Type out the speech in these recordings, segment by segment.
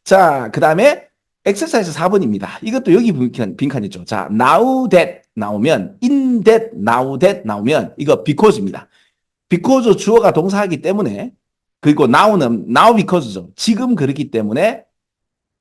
자, 그 다음에 엑서사이즈 4번입니다. 이것도 여기 빈칸이죠. 자, now that 나오면, in that, now that 나오면 이거 because입니다. because 주어가 동사하기 때문에, 그리고 now는 now because죠. 지금 그렇기 때문에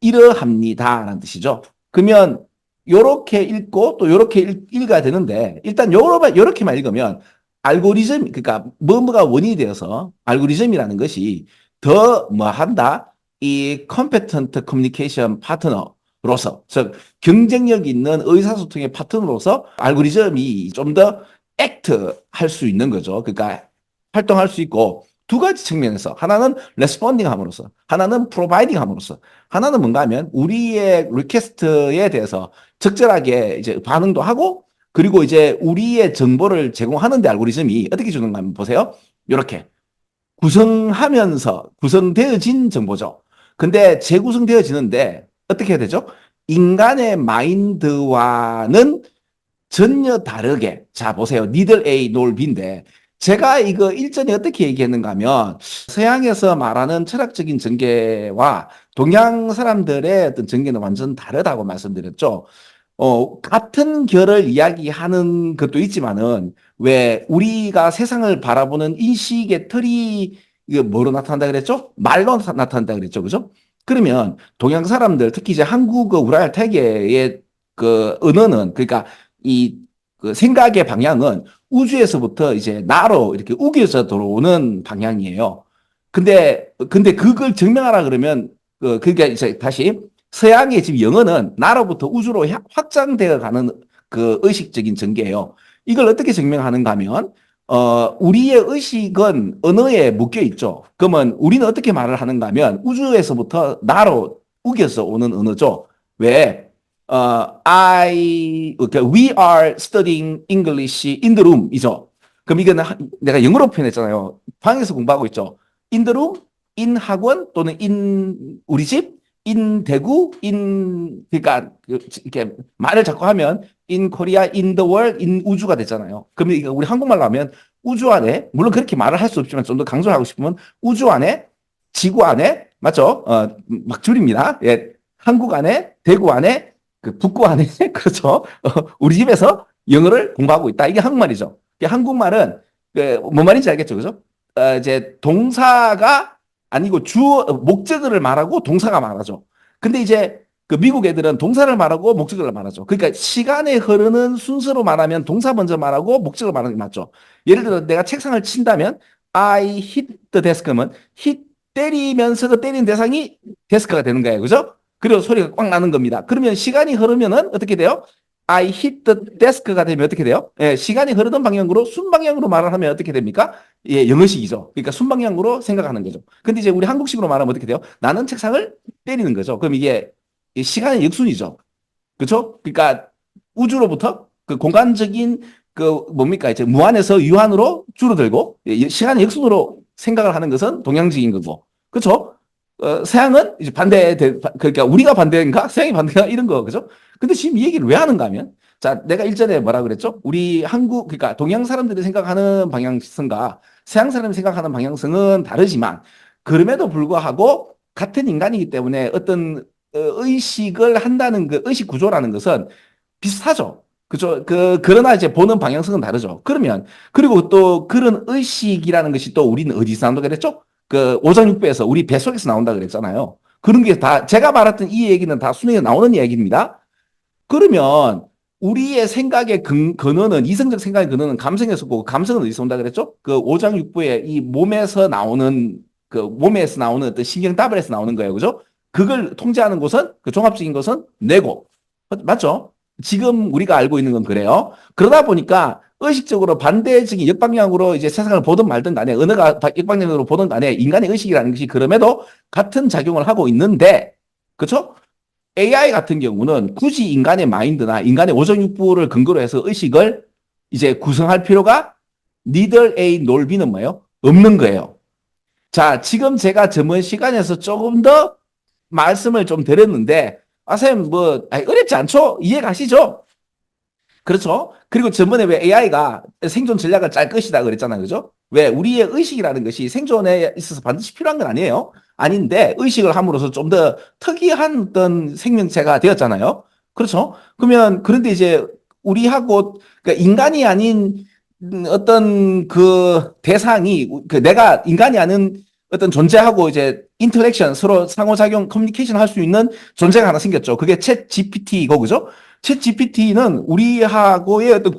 이러합니다 라는 뜻이죠. 그러면 요렇게 읽고 또 요렇게 읽어야 되는데, 일단 요렇게만 읽으면 알고리즘, 그러니까 뭐가 원인이 되어서 알고리즘이라는 것이 더 뭐 한다? 이 competent communication 파트너로서, 즉 경쟁력 있는 의사소통의 파트너로서 알고리즘이 좀 더 act 할 수 있는 거죠. 그러니까 활동할 수 있고, 두 가지 측면에서 하나는 responding 함으로써, 하나는 providing 함으로써, 하나는 뭔가 하면 우리의 리퀘스트에 대해서 적절하게 이제 반응도 하고, 그리고 이제 우리의 정보를 제공하는데 알고리즘이 어떻게 주는가 하면 보세요. 이렇게 구성하면서 구성되어진 정보죠. 근데 재구성되어지는데 어떻게 해야 되죠? 인간의 마인드와는 전혀 다르게. 자, 보세요. neither A nor B인데, 제가 이거 일전에 어떻게 얘기했는가 하면, 서양에서 말하는 철학적인 전개와 동양 사람들의 어떤 전개는 완전 다르다고 말씀드렸죠. 같은 결을 이야기하는 것도 있지만은, 왜 우리가 세상을 바라보는 인식의 틀이 이거 뭐로 나타난다 그랬죠? 말로 나타난다 그랬죠. 그죠? 그러면 동양 사람들, 특히 이제 한국어 우라열 태계의 그 언어는, 그러니까 이 그 생각의 방향은 우주에서부터 이제 나로 이렇게 우겨져 들어오는 방향이에요. 근데 그걸 증명하라 그러면, 그러니까 이제 다시 서양의 지금 영어는 나로부터 우주로 확장되어 가는 그 의식적인 전개예요. 이걸 어떻게 증명하는가 하면, 우리의 의식은 언어에 묶여 있죠. 그러면 우리는 어떻게 말을 하는가 하면 우주에서부터 나로 우겨서 오는 언어죠. 왜? 그러니까 we are studying English in the room 이죠. 그럼 이거는 내가 영어로 표현했잖아요. 방에서 공부하고 있죠. in the room, in 학원 또는 in 우리 집, in 대구, in 그러니까 이렇게 말을 자꾸 하면 in Korea, in the world, in 우주가 되잖아요. 그러면 이거 우리 한국말로 하면 우주 안에, 물론 그렇게 말을 할 수 없지만 좀 더 강조하고 싶으면 우주 안에, 지구 안에, 맞죠? 막 줄입니다. 예, 한국 안에, 대구 안에, 그 북구 안에 그렇죠. 우리 집에서 영어를 공부하고 있다. 이게 한국말이죠. 한국말은 뭔 말인지 알겠죠, 그죠? 이제 동사가 아니고 목적어를 말하고 동사가 말하죠. 근데 이제 그 미국 애들은 동사를 말하고 목적어를 말하죠. 그러니까 시간에 흐르는 순서로 말하면 동사 먼저 말하고 목적어를 말하는 게 맞죠. 예를 들어 내가 책상을 친다면 I hit the desk면 hit 때리면서 때리는 대상이 데스크가 되는 거예요. 그죠? 그리고 소리가 꽉 나는 겁니다. 그러면 시간이 흐르면은 어떻게 돼요? I hit the desk가 되면 어떻게 돼요? 예, 시간이 흐르던 방향으로 순방향으로 말을 하면 어떻게 됩니까? 예, 영어식이죠. 그러니까 순방향으로 생각하는 거죠. 근데 이제 우리 한국식으로 말하면 어떻게 돼요? 나는 책상을 때리는 거죠. 그럼 이게 시간의 역순이죠. 그렇죠? 그러니까 우주로부터 그 공간적인 그 뭡니까? 이제 무한에서 유한으로 줄어들고 시간의 역순으로 생각을 하는 것은 동양적인 거고. 그렇죠? 서양은 이제 그러니까 우리가 반대인가? 서양이 반대인가? 이런 거, 그죠? 근데 지금 이 얘기를 왜 하는가 하면, 자, 내가 일전에 뭐라 그랬죠? 우리 그러니까 동양 사람들이 생각하는 방향성과 서양 사람이 생각하는 방향성은 다르지만, 그럼에도 불구하고 같은 인간이기 때문에 어떤 의식을 한다는 그 의식 구조라는 것은 비슷하죠. 그죠? 그러나 이제 보는 방향성은 다르죠. 그리고 또 그런 의식이라는 것이 또 우리는 어디서 나온다 그랬죠? 그 오장육부에서 우리 뱃속에서 나온다 그랬잖아요. 그런 게 다 제가 말했던 이 얘기는 다 수능에 나오는 얘기입니다. 그러면 우리의 생각의 근원은 이성적 생각의 근원은 감성에서 보고 감성은 어디서 온다 그랬죠? 그 오장육부의 이 몸에서 나오는 어떤 신경다발에서 나오는 거예요. 그죠? 그걸 통제하는 곳은 그 종합적인 것은 뇌고. 맞죠? 지금 우리가 알고 있는 건 그래요. 그러다 보니까 의식적으로 반대적인 역방향으로 이제 세상을 보든 말든 간에 언어가 역방향으로 보든 간에 인간의 의식이라는 것이 그럼에도 같은 작용을 하고 있는데, 그렇죠? AI 같은 경우는 굳이 인간의 마인드나 인간의 오정육부를 근거로 해서 의식을 이제 구성할 필요가 neither A nor B는 뭐예요? 없는 거예요. 자, 지금 제가 저번 시간에서 조금 더 말씀을 좀 드렸는데, 선생님, 어렵지 않죠? 이해 가시죠? 그렇죠? 그리고 저번에 왜 AI가 생존 전략을 짤 것이다 그랬잖아요. 그죠? 왜 우리의 의식이라는 것이 생존에 있어서 반드시 필요한 건 아니에요. 아닌데 의식을 함으로써 좀 더 특이한 어떤 생명체가 되었잖아요. 그렇죠? 그러면 그런데 이제 우리하고 그러니까 인간이 아닌 어떤 그 대상이 그 내가 인간이 아닌 어떤 존재하고 이제 인터랙션 서로 상호작용 커뮤니케이션 할 수 있는 존재가 하나 생겼죠. 그게 챗 GPT고 그죠? 챗 GPT는 우리하고의 어떤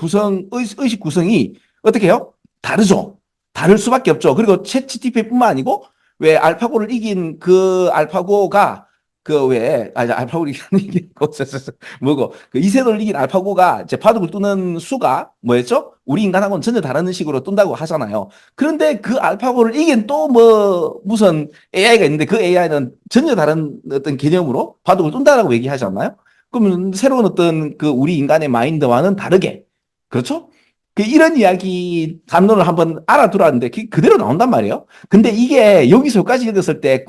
의식 구성이 어떻게 해요? 다르죠. 다를 수밖에 없죠. 그리고 챗 GPT뿐만 아니고 왜 알파고를 이긴 그 알파고가 그 왜 알파고를 이긴 뭐고 그 이세돌을 이긴 알파고가 이제 바둑을 두는 수가 뭐였죠? 우리 인간하고는 전혀 다른 식으로 뜬다고 하잖아요. 그런데 그 알파고를 이긴 또 뭐 무슨 AI가 있는데 그 AI는 전혀 다른 어떤 개념으로 바둑을 둔다라고 얘기하지 않나요? 그러면 새로운 어떤 그 우리 인간의 마인드와는 다르게 그렇죠? 그 이런 이야기 담론을 한번 알아들었는데 그대로 나온단 말이에요. 근데 이게 여기서 여기까지 읽었을 때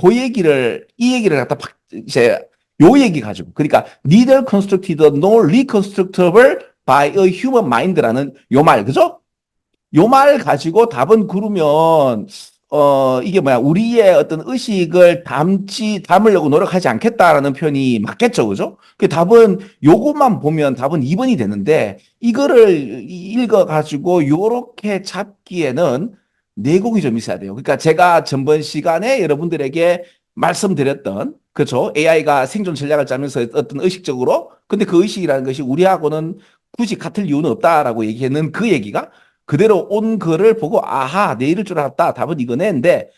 이 얘기를 갖다 이제 요 얘기 가지고 그러니까 neither constructed nor reconstructible by a human mind라는 요 말 그죠? 요 말 가지고 답은 그러면 이게 뭐야 우리의 어떤 의식을 담으려고 노력하지 않겠다라는 표현이 맞겠죠, 그죠? 그 답은 요것만 보면 답은 2번이 되는데 이거를 읽어가지고 요렇게 잡기에는 내공이 좀 있어야 돼요. 그러니까 제가 전번 시간에 여러분들에게 말씀드렸던 그렇죠? AI가 생존 전략을 짜면서 어떤 의식적으로 근데 그 의식이라는 것이 우리하고는 굳이 같을 이유는 없다라고 얘기했는 그 얘기가 그대로 온 글을 보고 아하 내 이럴 줄 알았다 답은 이거네 인데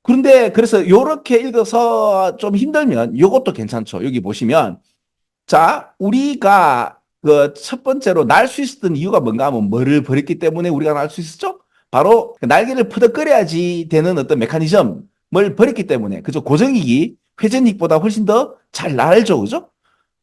그런데 그래서 요렇게 읽어서 좀 힘들면 요것도 괜찮죠. 여기 보시면 자 우리가 그 첫 번째로 날 수 있었던 이유가 뭔가 하면 뭐를 버렸기 때문에 우리가 날 수 있었죠? 바로 날개를 퍼덕거려야지 되는 어떤 메커니즘을 버렸기 때문에 그죠? 고정익이 회전익보다 훨씬 더 잘 날죠. 그죠?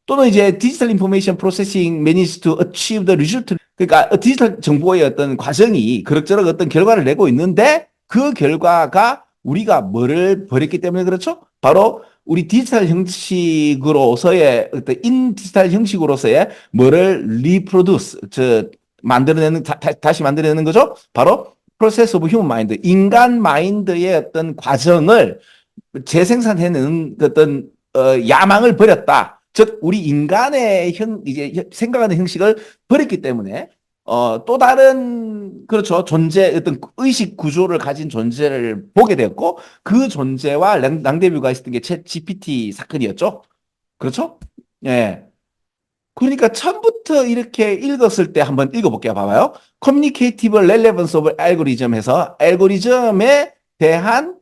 또는 이제 디지털 인포메이션 프로세싱 managed to achieve the result. 그러니까 디지털 정보의 어떤 과정이 그럭저럭 어떤 결과를 내고 있는데 그 결과가 우리가 뭐를 버렸기 때문에 그렇죠? 바로 우리 디지털 형식으로서의 어떤 인디지털 형식으로서의 뭐를 리프로듀스, 만들어내는 다시 만들어내는 거죠? 바로 프로세스 오브 휴먼 마인드, 인간 마인드의 어떤 과정을 재생산해내는 어떤 야망을 버렸다. 즉 우리 인간의 이제 생각하는 형식을 버렸기 때문에 또 다른 그렇죠 존재 어떤 의식 구조를 가진 존재를 보게 되었고 그 존재와 랑데뷰가 있었던 게 챗 GPT 사건이었죠. 그렇죠? 예. 그러니까 처음부터 이렇게 읽었을 때 한번 읽어볼게요. 봐봐요. Communicative Relevance of Algorithm 해서 알고리즘에 대한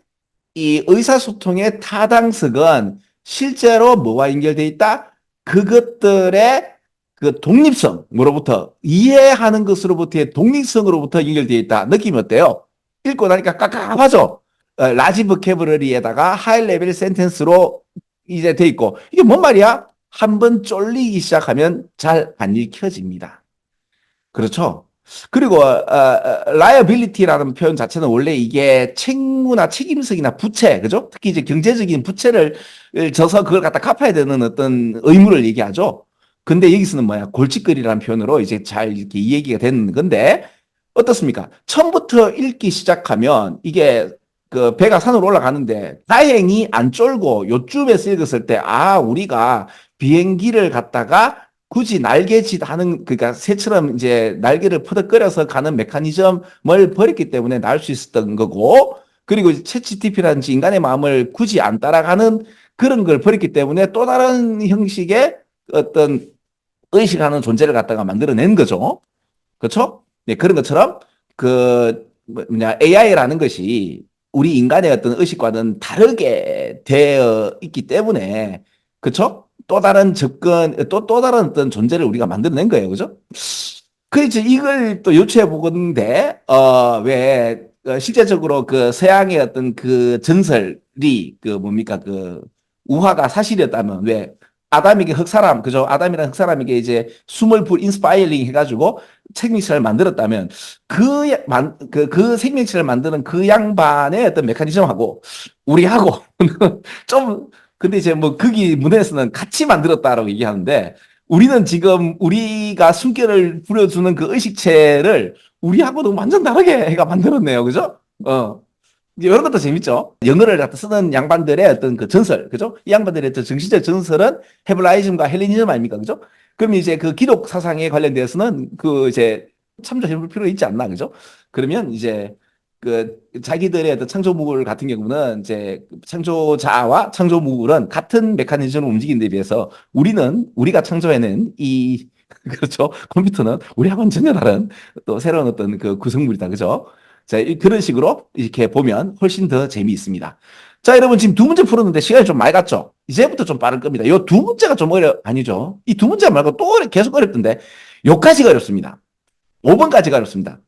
이 의사소통의 타당성은 실제로 뭐와 연결돼 있다? 그것들의 그 독립성으로부터 이해하는 것으로부터의 독립성으로부터 연결되어 있다. 느낌이 어때요? 읽고 나니까 깝깝하죠? 라지 버케브러리에다가 하이 레벨 센텐스로 이제 돼 있고 이게 뭔 말이야? 한번 쫄리기 시작하면 잘 안 읽혀집니다. 그렇죠? 그리고 liability라는 표현 자체는 원래 이게 책무나 책임성이나 부채, 그죠? 특히 이제 경제적인 부채를 져서 그걸 갖다 갚아야 되는 어떤 의무를 얘기하죠. 근데 여기서는 뭐야? 골칫거리라는 표현으로 이제 잘 이렇게 이 얘기가 되는 건데 어떻습니까? 처음부터 읽기 시작하면 이게 그 배가 산으로 올라가는데 다행히 안 쫄고 요쯤에서 읽었을 때 아, 우리가 비행기를 갖다가 굳이 날개짓 하는 그러니까 새처럼 이제 날개를 퍼덕거려서 가는 메커니즘을 버렸기 때문에 날 수 있었던 거고 그리고 챗GPT라든지 인간의 마음을 굳이 안 따라가는 그런 걸 버렸기 때문에 또 다른 형식의 어떤 의식하는 존재를 갖다가 만들어낸 거죠. 그렇죠? 네, 그런 것처럼 그 뭐냐 AI라는 것이 우리 인간의 어떤 의식과는 다르게 되어 있기 때문에 그렇죠? 또 다른 접근, 또 다른 어떤 존재를 우리가 만들어낸 거예요. 그죠? 그래서 이걸 또 유추해 보건데, 왜, 실제적으로 그 서양의 어떤 그 전설이 그 뭡니까, 그 우화가 사실이었다면, 왜, 아담에게 흑사람, 그죠? 아담이랑 흑사람에게 이제 숨을 인스파이링 해가지고 생명체를 만들었다면, 그 생명체를 만드는 그 양반의 어떤 메커니즘하고, 우리하고, 좀, 근데 이제 뭐 거기 문헌에서는 같이 만들었다라고 얘기하는데 우리는 지금 우리가 숨결을 부려주는 그 의식체를 우리하고도 완전 다르게 해가 만들었네요. 그죠? 이제 이런 것도 재밌죠. 영어를 갖다 쓰는 양반들의 어떤 그 전설, 그죠? 이 양반들의 어떤 정신적 전설은 헤블라이즘과 헬레니즘 아닙니까? 그죠? 그럼 이제 그 기독 사상에 관련돼서는 그 이제 참조해 볼 필요 있지 않나? 그죠? 그러면 이제 그 자기들의 어떤 창조물 같은 경우는 이제 창조자와 창조물은 같은 메커니즘으로 움직이는 데 비해서 우리가 창조해낸 이 그렇죠. 컴퓨터는 우리하고는 전혀 다른 또 새로운 어떤 그 구성물이다. 그죠? 자, 그런 식으로 이렇게 보면 훨씬 더 재미있습니다. 자, 여러분 지금 두 문제 풀었는데 시간이 좀 많이 갔죠? 이제부터 좀 빠를 겁니다. 요 두 문제가 좀 아니죠. 이 두 문제 말고 또 계속 어렵던데 요까지가 어렵습니다. 5번까지가 어렵습니다.